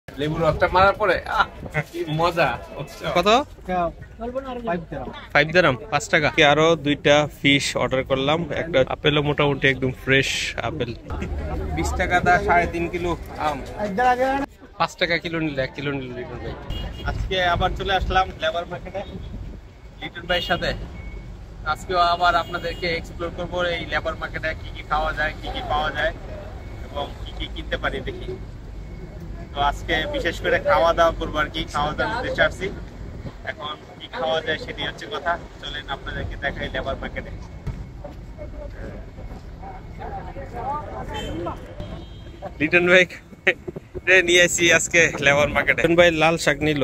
লেবুর রসটা মারার পরে কি মজা। কত? 5 দিরহাম, 5 টাকা। আরো 2টা ফিশ অর্ডার করলাম। একটা আপেলও মোটামুটি একদম ফ্রেশ আপেল। 20 টাকা দা 3.5 কিলো আম। 5 টাকা কিলো নিলে 1 কিলো নিলে লিটন ভাই। আজকে আবার চলে আসলাম লেবার মার্কেটে লিটন ভাইয়ের সাথে। আজকেও আবার আপনাদেরকে এক্সপ্লোর করবো এই লেবার মার্কেটে কি কি খাওয়া যায়, কি কি পাওয়া যায় এবং কি কি কিনতে পারি দেখি। তো আজকে বিশেষ করে খাওয়া দাওয়া করবো আর কি, খাওয়া দাওয়ার উদ্দেশ্যে আসছি। এখন কি খাওয়া যায় সেটি হচ্ছে কথা। চলেন আপনাদেরকে দেখাই লেবার মার্কেটে। লিটন ভাই নিয়ে আসি আজকে লেবার মার্কেটে। লিটন ভাই লাল শাক নিল,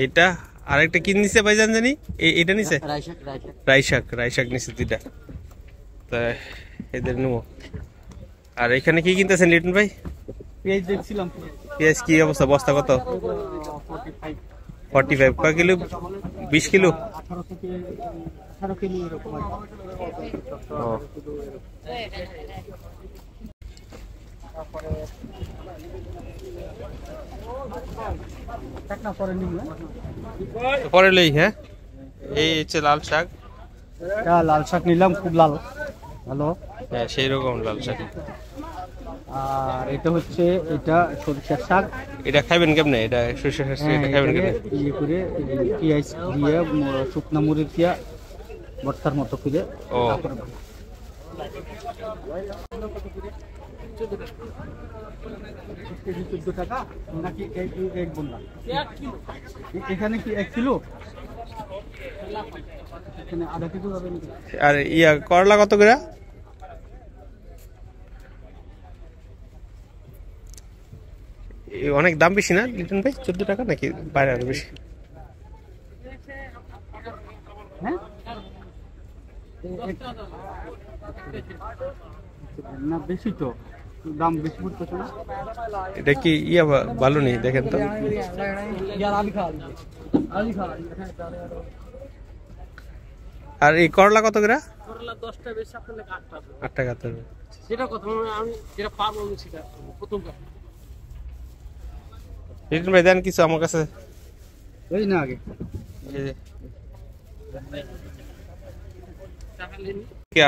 এইটা আরেকটা কি নিছে ভাই জানি এইটা নিছে রাই শাক নিছে 2টা। তা এদের নেবো। আর এখানে কি কিনতেছেন লিটন ভাই? পেঁয়াজ দেখছিলাম। পেঁয়াজ কি অবস্থা? বস্তা কত? 45 কয় কিলো? 20 কিলো? 18 থেকে 18 কিলো এরকম। পরে লই। হ্যাঁ, এই হচ্ছে লাল শাক। লাল শাক নিলাম, খুব লাল, ভালো। হ্যাঁ, সেই রকম লাল শাক। আর এটা হচ্ছে এটা সরিষার শাক। এটা খাবেন কেমনে? এটা সরিষার শাক, এটা খাবেন কেমনে? ইয়ে করে পেঁয়াজ দিয়ে শুকনা মরিচ দিয়ে ভর্তার মতো করে। ও, টাকা নাকি এক বন্যা? এখানে কি 1 কিলো? এখানে আধা কিলো হবে। আর করলা কত করে? অনেক দাম বেশি না লিটন ভাই? 14 টাকা নাকি বাইরে আরো বেশি? হ্যাঁ, না বেশি তো, দাম বেশি পড়তেছে না। এটা কি ভালো নেই, দেখেন তো। আর এই করলা কত করে? করলা 10টা বেশি, আপনার 8 টাকা। তো সেটা কথা আমি যেটা পাবো সেটা প্রথম কথা। লিটন ভাই দেন কিছু আমার কাছে। ওই না আগে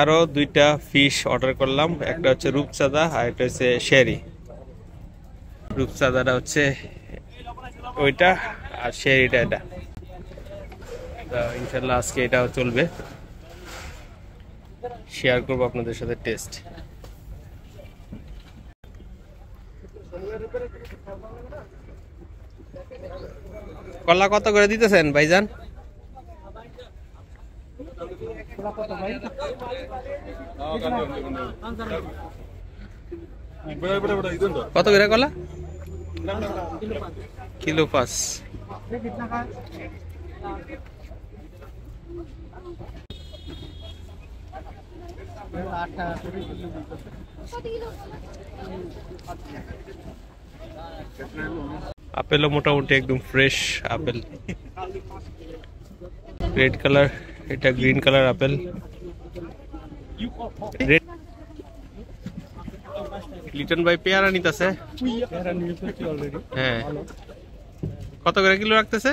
আরো 2টা ফিশ অর্ডার করলাম। একটা হচ্ছে রূপচাঁদা আর একটা হচ্ছে শেরি। রূপচাঁদাটা হচ্ছে ওইটা আর শেরিটা এটা। ইনশাল্লাহ আজকে এটাও চলবে, শেয়ার করবো আপনাদের সাথে টেস্ট। কলা কত করে দিতেছেন ভাইজান? কত করে কলা? কিলো 5। আপেলও মোটামুটি একদম ফ্রেশ আপেল। রেড কালার, এটা গ্রিন কালার আপেল। লিটন ভাই পেয়ারা নিতেছে। হ্যাঁ, কত করে কিলো রাখতেছে?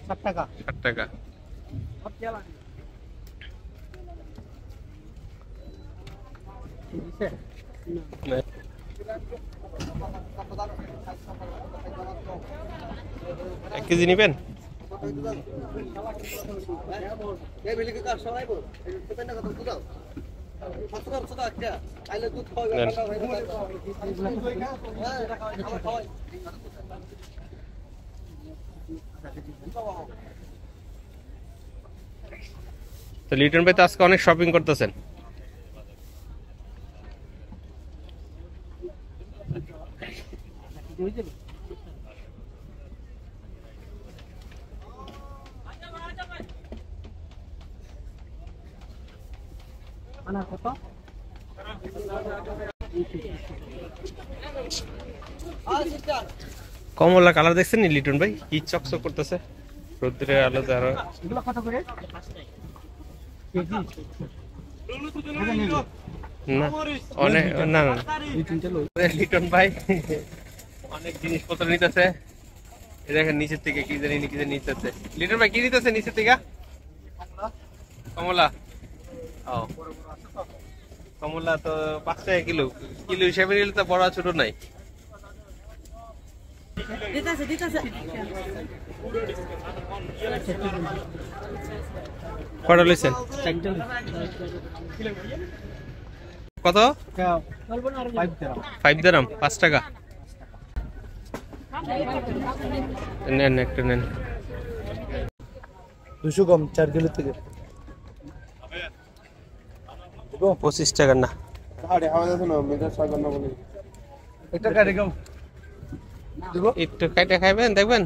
7 টাকা। 7 টাকা। এক কেজি নিবেন? তো লিটন ভাই তো আজকে অনেক শপিং করতেছেন। কমলা কালার দেখছেন লিটন ভাই? কি চকচক করতেছে রোদ্রের আলোতে। আরো না অনেক না লিটন ভাই অনেক জিনিসপত্র নিতেছে। এই দেখেন নিচের থেকে কি জানি নিতেছে। লিটন ভাই কি নিতেছে নিচের থেকে? কমলা। ও কমলা তো 5 টাকা কিলো। কিলো হিসেবে নিলে তো বড় ছোট নাই। কটা লইছেন? কত? 5 দিরহাম, 5 টাকা। নেন একটা নেন। 200 কম 4 কিলো থেকে 25 টাকা না। একটা কাটে কম একটু কাইটা খাইবেন দেখবেন।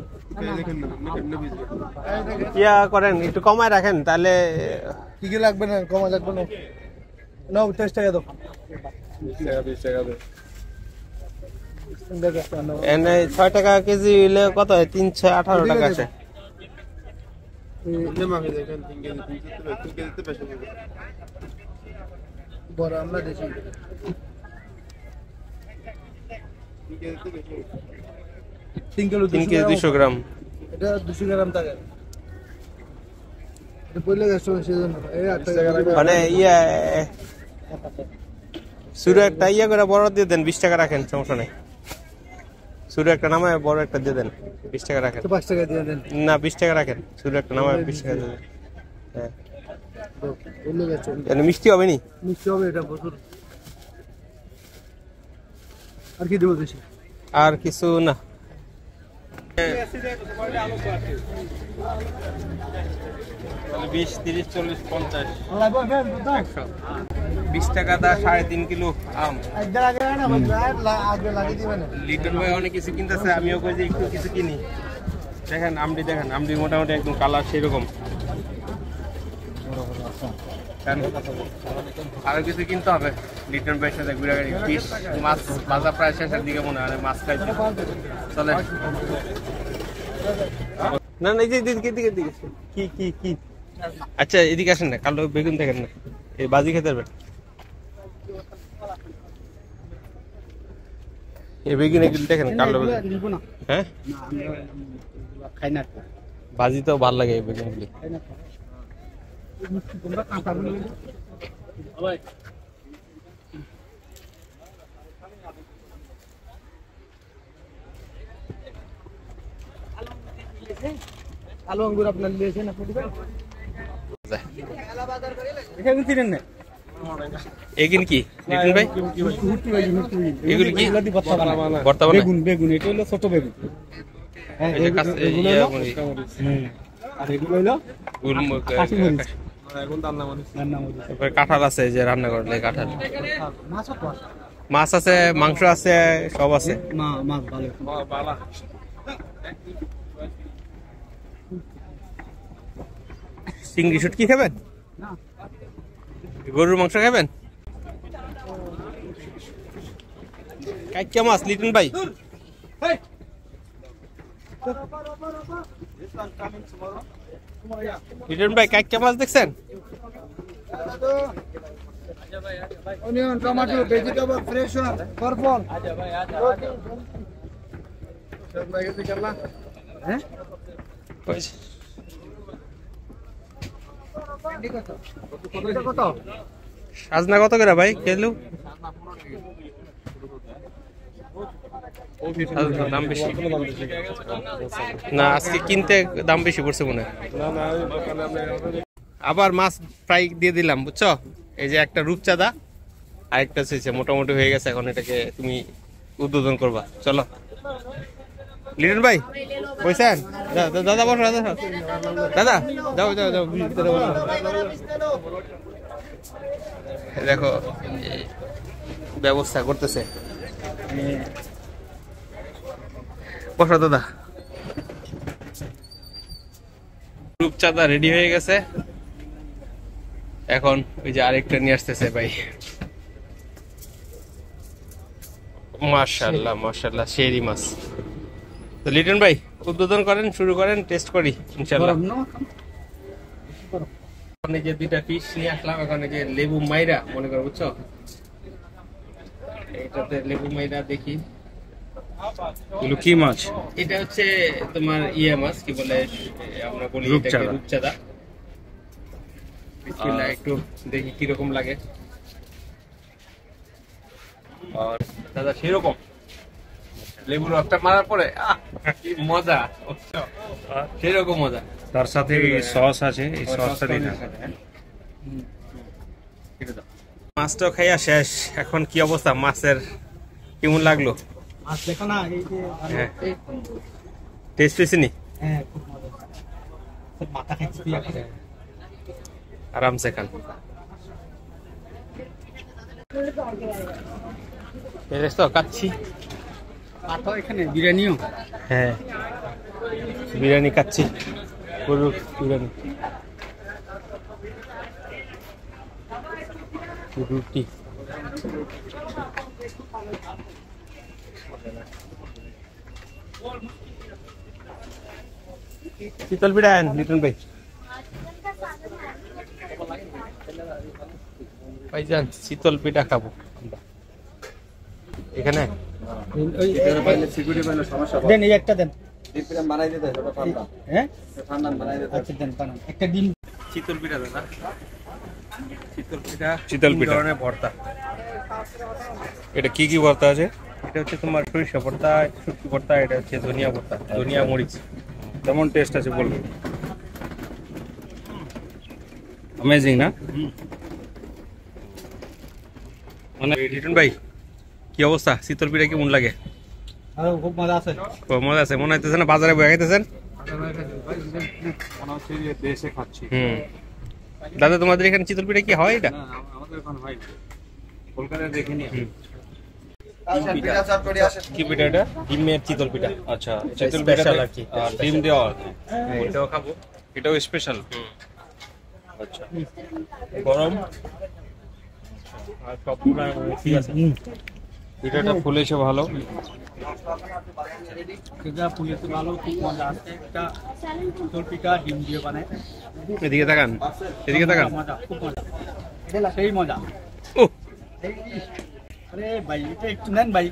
ইয়া করেন একটু কমায় রাখেন তাহলে। কি কি লাগবে না কম লাগবে না নাও 20 টাকা দাও 20 টাকা দাও এনে 6 টাকা কেজি হইলে কত হয়? 318 টাকা আছে। বড় আমরা দেশি 3 কিলো 200 গ্রাম। এটা 200 গ্রাম থাকে এটা পড়লে গেছে সেজন্য এই 8 টাকা মানে ইয়া সুরে একটা ইয়া করে বড় দিয়ে দেন, 20 টাকা রাখেন, সমস্যা নাই। সুরে একটা নামায় বড় একটা দিয়ে দেন, 20 টাকা রাখেন। 5 টাকা দিয়ে দেন না 20 টাকা রাখেন, সুরে একটা নামায় 20 টাকা দিয়ে দেন। হ্যাঁ পড়লে গেছে এনে মিষ্টি হবে নি? মিষ্টি হবে এটা প্রচুর। আর কি দেব দেশি? আর কিছু না। 20, 30, 40, 50, 20 টাকা দা 3.5 কিলো আম। লিটন ভাই অনেক কিছু কিনতেছে, আমিও কই যে একটু কিছু কিনি। দেখেন আমডি, দেখেন আমডি মোটামুটি একদম কালার সেরকম। আরো কিছু কিনতে হবে লিটন ভাইয়ের সাথে ঘুরে গাড়ি। ফিশ মাছ ভাজা প্রায় শেষের দিকে মনে হয়, মাছ খাইতে চলে। না না এই যে দিকে কি কি কি আচ্ছা এদিকে আসেন না, কালো বেগুন দেখেন না, এই বাজি খেতে পারবেন। এই বেগুন এগুলো দেখেন কালো বেগুন। হ্যাঁ খাই না বাজি তো ভালো লাগে এই বেগুনগুলি। আলু আঙ্গুর আপনার নিয়েছেন আপনি দিবেন এখানে চিনেন না এগিন কি লিটন ভাই? এগুলি কি বর্তমানে? বেগুন বেগুন এটা হলো ছোট বেগুন। এই যে কাছে ইয়া মরি আর এগুলো হলো তারপরে কাঁঠাল আছে যে রান্না করলে কাঁঠাল, মাছ মাছ আছে, মাংস আছে, সব আছে। মাছ ভালো চিংড়ি শুটকি খাবেন? গরুর মাংস খাবেন? কাইকা মাছ লিটন ভাই? লিটন ভাই কাইকা মাছ দেখছেন? Onion tomato vegetable fresh one purple হ্যাঁ কত সাজনা কত করে ভাই কিলো? দাম বেশি না, আজকে কিনতে দাম বেশি পড়ছে মনে হয়। আবার মাছ ফ্রাই দিয়ে দিলাম বুঝছো। এই যে একটা রূপচাঁদা আর একটা হচ্ছে মোটামুটি হয়ে গেছে, এখন এটাকে তুমি উদ্বোধন করবা। চলো লিটন ভাই বলছেন? দাদা বসো, দাদা যাও যাও যাও ভিতরে বসো। দেখো ব্যবস্থা করতেছে, বসো দাদা। রূপচাঁদা রেডি হয়ে গেছে, এখন ওই যে আরেকটা নিয়ে আসতেছে ভাই। মাশাআল্লাহ মাশাআল্লাহ সেই মাছ। তো লিটন ভাই উদ্বোধন করেন, শুরু করেন, টেস্ট করি ইনশাআল্লাহ। এখন যে দুইটা ফিশ নিয়ে আসলাম, এখন যে লেবু মাইরা মনে করো বুঝছো, এটাতে লেবু মাইরা দেখি এগুলো কি মাছ? এটা হচ্ছে তোমার ইয়ে মাছ, কি বলে আমরা বলি এটাকে রূপচাঁদা। বিসমিল্লাহ, একটু দেখি কি রকম লাগে। আর দাদা সেরকম লেবুর রসটা মারার পরে কি মজা, সেরকম মজা। তার সাথে সস আছে, এই সসটা দিন। মাছটা খাইয়া শেষ, এখন কি অবস্থা মাছের, কেমন লাগলো? মাছ দেখো না, এই যে টেস্ট হয়েছে নি? হ্যাঁ, খুব মজা। মাথা খাইছি আরামসে খান। তো কাচ্ছি। মাথা এখানে বিরিয়ানিও। হ্যাঁ, বিরিয়ানি খাচ্ছি, গরুর বিরিয়ানি, রুটি। শীতল পিঠা আন লিটন ভাই। ভাইজান শীতল পিঠা খাবো আমরা এখানে। দেন, এই একটা দেন। হ্যাঁ, আচ্ছা দেন বানান একটা ডিম। শীতল পিঠা দাদা, শীতল পিঠা, শীতল পিঠা। তিন ধরনের ভর্তা। এটা কি কি ভর্তা আছে? এটা হচ্ছে তোমার সরিষা ভর্তা, শুটকি ভর্তা, এটা হচ্ছে ধনিয়া ভর্তা, ধনিয়া মরিচ। কেমন টেস্ট আছে বলবো? অ্যামেজিং না? মানে লিটন ভাই কি অবস্থা, শীতল পিঠা কেমন লাগে? আর খুব মজা আছে। খুব মজা আছে, মনে হইতেছে না বাজারে বয়ে খাইতেছেন? মনে হচ্ছে যে দেশে খাচ্ছি। দাদা তোমাদের এখানে শীতল পিঠা কি হয়? এটা আমাদের এখন হয় কলকাতায় দেখিনি। কি পিঠা এটা? ডিমের শীতল পিঠা। আচ্ছা, শীতল পিঠা স্পেশাল আর কি, আর ডিম দেওয়া। এটাও খাবো, এটাও স্পেশাল। আচ্ছা, গরম আর সবগুলা ঠিক আছে। পিঠাটা ফুলেছে ভালো। এটা পুলিশে ভালো, খুব মজা আছে। একটা শীতল পিঠা ডিম দিয়ে বানায়। এদিকে তাকান, এদিকে তাকান। মজা, খুব মজা, সেই মজা। ও আরে ভাই, এটা একটু নেন ভাই,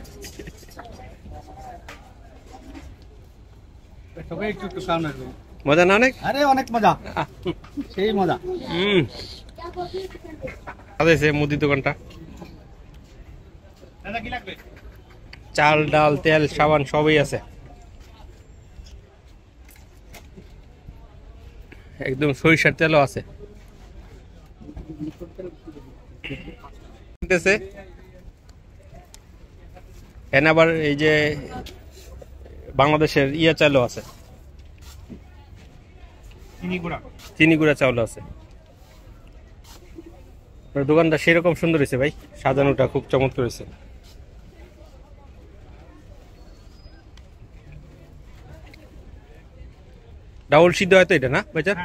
সবাই একটু একটু খাওয়ানো। মজা না অনেক? আরে অনেক মজা, সেই মজা। আছে মুদি দোকানটা। চাল ডাল তেল সাবান সবই আছে, একদম সরিষার তেলও আছে। এখানে আবার এই যে বাংলাদেশের ইয়া চালও আছে, চিনি গুঁড়া চাউল আছে। দোকানটা সেরকম সুন্দর হয়েছে ভাই, সাজানোটা খুব চমৎকার হয়েছে। ডাউল সিদ্ধ হয়তো এটা না ভাইজান?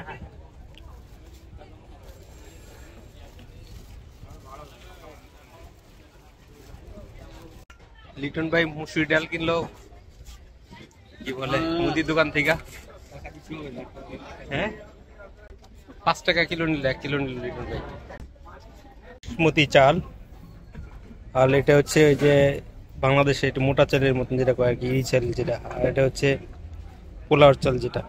লিটন ভাই মুসুরি ডাল কিনলো, কি বলে মুদির দোকান থেকে। হ্যাঁ, 5 টাকা কিলো নিলে, 1 কিলো নিল লিটন ভাই। বাসমতি চাল, আর এটা হচ্ছে ওই যে বাংলাদেশে এটা মোটা চালের মতন যেটা কয় আর কি, এই চাল যেটা, আর এটা হচ্ছে পোলাওর চাল যেটা।